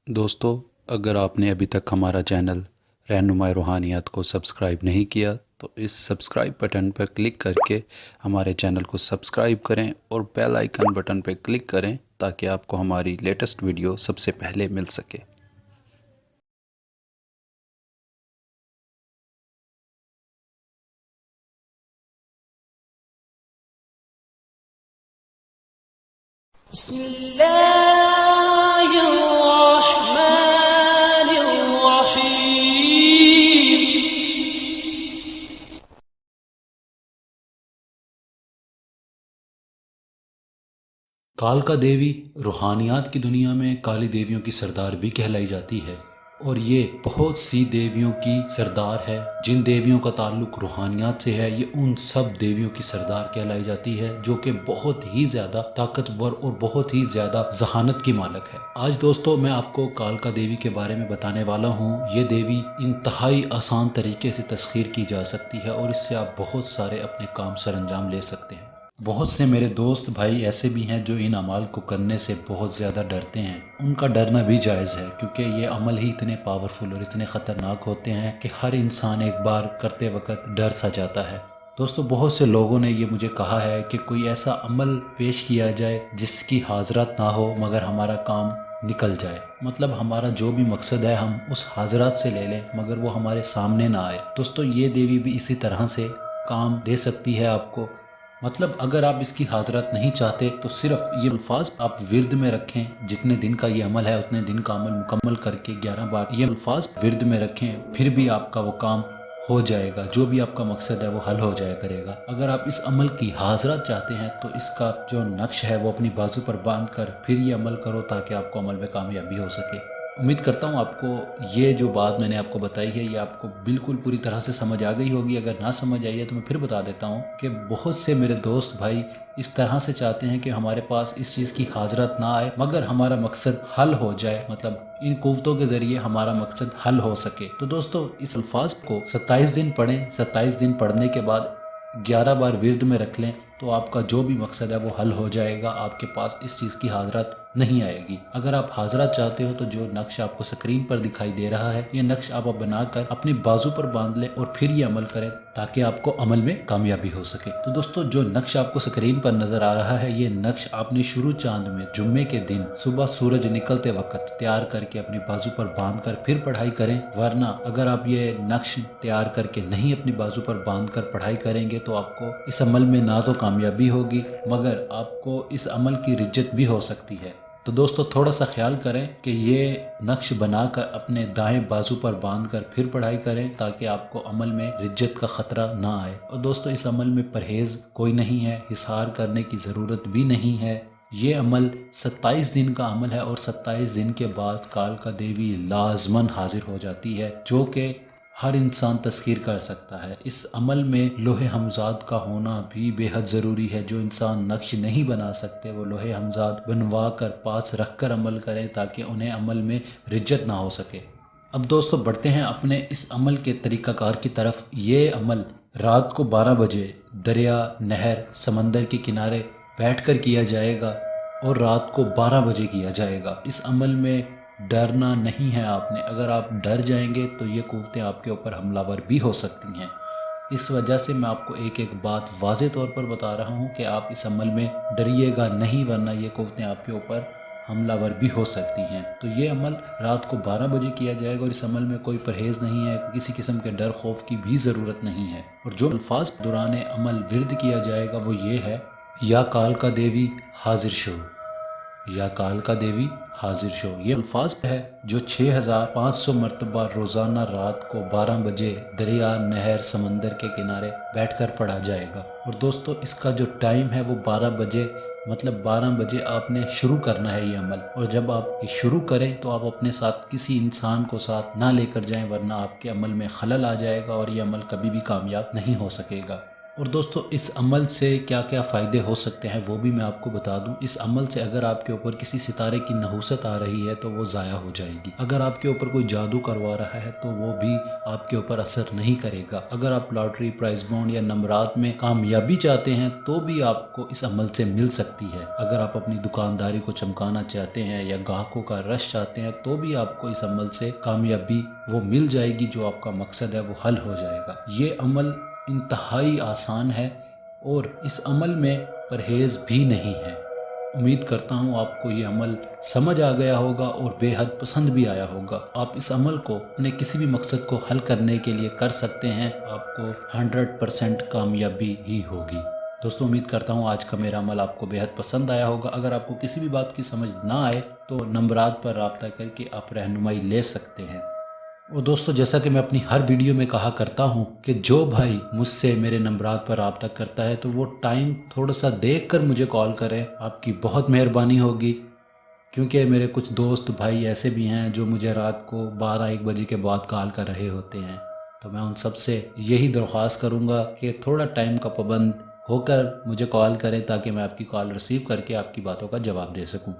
دوستو، اگر آپ نے ابھی تک ہمارا چینل رہنمائی روحانیات کو سبسکرائب نہیں کیا تو اس سبسکرائب بٹن پر کلک کر کے ہمارے چینل کو سبسکرائب کریں اور بیل آئیکن بٹن پر کلک کریں تاکہ آپ کو ہماری لیٹسٹ ویڈیو سب سے پہلے مل سکے۔ بسم الله الرحمن الرحيم۔ کالکا دیوی روحانیات کی دنیا میں کالی دیویوں کی سردار بھی کہلائی جاتی ہے، اور یہ بہت سی دیویوں کی سردار ہے۔ جن دیویوں کا تعلق روحانیات سے ہے یہ ان سب دیویوں کی سردار کہلائی جاتی ہے، جو کہ بہت ہی زیادہ طاقتور اور بہت ہی زیادہ ذہانت کی مالک ہے۔ آج دوستو میں آپ کو کالکا دیوی کے بارے میں بتانے والا ہوں۔ یہ دیوی انتہائی آسان طریقے سے تسخیر کی جا سکتی ہے اور اس سے آپ بہت سارے اپنے کام سر انجام لے سکتے ہیں۔ بہت سے میرے دوست بھائی ایسے بھی ہیں جو ان اعمال کو کرنے سے بہت زیادہ ڈرتے ہیں۔ ان کا ڈرنا بھی جائز ہے، کیونکہ یہ عمل ہی اتنے پاورفل اور اتنے خطرناک ہوتے ہیں کہ ہر انسان ایک بار کرتے وقت ڈر سا جاتا ہے۔ دوستو، بہت سے لوگوں نے یہ مجھے کہا ہے کہ کوئی ایسا عمل پیش کیا جائے جس کی حاضرات نہ ہو مگر ہمارا کام نکل جائے، مطلب ہمارا جو بھی مقصد ہے ہم اس حاضرات سے لے لیں مگر وہ ہمارے سامنے نہ آئے۔ دوستو، یہ دیوی بھی اسی طرح سے کام دے سکتی ہے آپ کو۔ مطلب اگر آپ اس کی حاضرات نہیں چاہتے تو صرف یہ الفاظ آپ ورد میں رکھیں، جتنے دن کا یہ عمل ہے اتنے دن کا عمل مکمل کر کے 11 بار یہ الفاظ ورد میں رکھیں، پھر بھی آپ کا وہ کام ہو جائے گا، جو بھی آپ کا مقصد ہے وہ حل ہو جایا کرے گا۔ اگر آپ اس عمل کی حاضرات چاہتے ہیں تو اس کا جو نقش ہے وہ اپنی بازو پر باندھ کر پھر یہ عمل کرو تاکہ آپ کو عمل میں کامیابی ہو سکے۔ امید کرتا ہوں آپ کو یہ جو بات میں نے آپ کو بتائی ہے یہ آپ کو بالکل پوری طرح سے سمجھ آ گئی ہوگی۔ اگر نہ سمجھ آئی ہے تو میں پھر بتا دیتا ہوں کہ بہت سے میرے دوست بھائی اس طرح سے چاہتے ہیں کہ ہمارے پاس اس چیز کی حاضرت نہ آئے مگر ہمارا مقصد حل ہو جائے، مطلب ان قوتوں کے ذریعے ہمارا مقصد حل ہو سکے۔ تو دوستو، اس الفاظ کو 27 دن پڑھیں۔ 27 دن پڑھنے کے بعد 11 بار ورد میں رکھ لیں تو آپ کا جو بھی مقصد ہے وہ حل ہو جائے گا، آپ کے پاس اس چیز کی حاضرت نہیں آئے گی۔ اگر آپ حاضرات چاہتے ہو تو جو نقش آپ کو سکرین پر دکھائی دے رہا ہے یہ نقش آپ بنا کر اپنی بازو پر باندھ لیں اور پھر یہ عمل کریں تاکہ آپ کو عمل میں کامیابی ہو سکے۔ تو دوستو، جو نقش آپ کو سکرین پر نظر آ رہا ہے یہ نقش آپ نے شروع چاند میں جمعے کے دن صبح سورج نکلتے وقت تیار کر کے اپنی بازو پر باندھ کر پھر پڑھائی کریں، ورنہ اگر آپ یہ نقش تیار کر کے نہیں اپنی بازو پر باندھ کر پڑھائی کریں گے تو آپ کو اس عمل میں نہ تو کامیابی ہوگی مگر آپ کو اس عمل کی رجت بھی ہو سکتی ہے۔ تو دوستو، تھوڑا سا خیال کریں کہ یہ نقش بنا کر اپنے دائیں بازو پر باندھ کر پھر پڑھائی کریں تاکہ آپ کو عمل میں رجت کا خطرہ نہ آئے۔ اور دوستو، اس عمل میں پرہیز کوئی نہیں ہے، حصار کرنے کی ضرورت بھی نہیں ہے۔ یہ عمل 27 دن کا عمل ہے اور 27 دن کے بعد کالکا دیوی لازماً حاضر ہو جاتی ہے، جو کہ ہر انسان تسخیر کر سکتا ہے۔ اس عمل میں لوح ہمزاد کا ہونا بھی بے حد ضروری ہے۔ جو انسان نقش نہیں بنا سکتے وہ لوح ہمزاد بنوا کر پاس رکھ کر عمل کریں تاکہ انہیں عمل میں رجت نہ ہو سکے۔ اب دوستو، بڑھتے ہیں اپنے اس عمل کے طریقہ کار کی طرف۔ یہ عمل رات کو 12 بجے دریا، نہر، سمندر کے کنارے بیٹھ کر کیا جائے گا اور رات کو 12 بجے کیا جائے گا۔ اس عمل میں ڈرنا نہیں ہے آپ نے۔ اگر آپ ڈر جائیں گے تو یہ قوتیں آپ کے اوپر حملہ ور بھی ہو سکتی ہیں۔ اس وجہ سے میں آپ کو ایک ایک بات واضح طور پر بتا رہا ہوں کہ آپ اس عمل میں ڈریے گا نہیں، ورنہ یہ قوتیں آپ کے اوپر حملہ ور بھی ہو سکتی ہیں۔ تو یہ عمل رات کو 12 بجے کیا جائے گا اور اس عمل میں کوئی پرہیز نہیں ہے، کسی قسم کے ڈر خوف کی بھی ضرورت نہیں ہے۔ اور جو الفاظ دوران عمل ورد کیا جائے گا وہ یہ ہے: یا کالکا دیوی حاضر شو، یا کالکا دیوی حاضر شو۔ یہ الفاظ ہے جو 6500 مرتبہ روزانہ رات کو 12 بجے دریا، نہر، سمندر کے کنارے بیٹھ کر پڑھا جائے گا۔ اور دوستو، اس کا جو ٹائم ہے وہ 12 بجے، مطلب 12 بجے آپ نے شروع کرنا ہے یہ عمل۔ اور جب آپ یہ شروع کریں تو آپ اپنے ساتھ کسی انسان کو ساتھ نہ لے کر جائیں، ورنہ آپ کے عمل میں خلل آ جائے گا اور یہ عمل کبھی بھی کامیاب نہیں ہو سکے گا۔ اور دوستو اس عمل سے کیا کیا فائدے ہو سکتے ہیں وہ بھی میں آپ کو بتا دوں۔ اس عمل سے اگر آپ کے اوپر کسی ستارے کی نحوست آ رہی ہے تو وہ ضائع ہو جائے گی۔ اگر آپ کے اوپر کوئی جادو کروا رہا ہے تو وہ بھی آپ کے اوپر اثر نہیں کرے گا۔ اگر آپ لاٹری، پرائز بونڈ یا نمبرات میں کامیابی چاہتے ہیں تو بھی آپ کو اس عمل سے مل سکتی ہے۔ اگر آپ اپنی دکانداری کو چمکانا چاہتے ہیں یا گاہکوں کا رش چاہتے ہیں تو بھی آپ کو اس عمل سے کامیابی وہ مل جائے گی، جو آپ کا مقصد ہے وہ حل ہو جائے گا۔ یہ عمل انتہائی آسان ہے اور اس عمل میں پرہیز بھی نہیں ہے۔ امید کرتا ہوں آپ کو یہ عمل سمجھ آ گیا ہوگا اور بے حد پسند بھی آیا ہوگا۔ آپ اس عمل کو اپنے کسی بھی مقصد کو حل کرنے کے لیے کر سکتے ہیں، آپ کو 100% کامیابی ہی ہوگی۔ دوستو امید کرتا ہوں آج کا میرا عمل آپ کو بے حد پسند آیا ہوگا۔ اگر آپ کو کسی بھی بات کی سمجھ نہ آئے تو نمبرات پر رابطہ کر کے آپ رہنمائی لے سکتے ہیں۔ اور دوستو جیسا کہ میں اپنی ہر ویڈیو میں کہا کرتا ہوں کہ جو بھائی مجھ سے میرے نمبرات پر رابطہ کرتا ہے تو وہ ٹائم تھوڑا سا دیکھ کر مجھے کال کریں، آپ کی بہت مہربانی ہوگی، کیونکہ میرے کچھ دوست بھائی ایسے بھی ہیں جو مجھے رات کو 12-1 بجے کے بعد کال کر رہے ہوتے ہیں۔ تو میں ان سب سے یہی درخواست کروں گا کہ تھوڑا ٹائم کا پابند ہو کر مجھے کال کریں تاکہ میں آپ کی کال ریسیو کر کے آپ کی باتوں کا جواب دے سکوں۔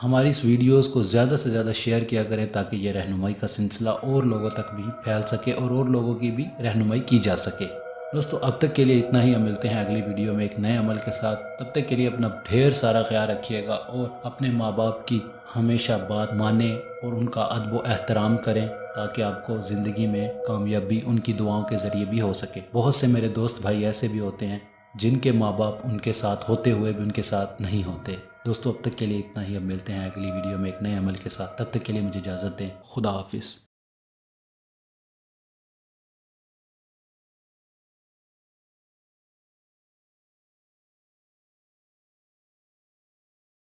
ہماری اس ویڈیوز کو زیادہ سے زیادہ شیئر کیا کریں تاکہ یہ رہنمائی کا سلسلہ اور لوگوں تک بھی پھیل سکے اور لوگوں کی بھی رہنمائی کی جا سکے۔ دوستو اب تک کے لیے اتنا ہی، ہم ملتے ہیں اگلی ویڈیو میں ایک نئے عمل کے ساتھ۔ تب تک کے لیے اپنا ڈھیر سارا خیال رکھیے گا اور اپنے ماں باپ کی ہمیشہ بات مانیں اور ان کا ادب و احترام کریں تاکہ آپ کو زندگی میں کامیابی ان کی دعاؤں کے ذریعے بھی ہو سکے۔ بہت سے میرے دوست بھائی ایسے بھی ہوتے ہیں جن کے ماں باپ ان کے ساتھ ہوتے ہوئے بھی ان کے ساتھ نہیں ہوتے۔ دوستو اب تک کے لیے اتنا ہی، اب ملتے ہیں اگلی ویڈیو میں ایک نئے عمل کے ساتھ۔ تب تک کے لیے مجھے اجازت دیں۔ خدا حافظ۔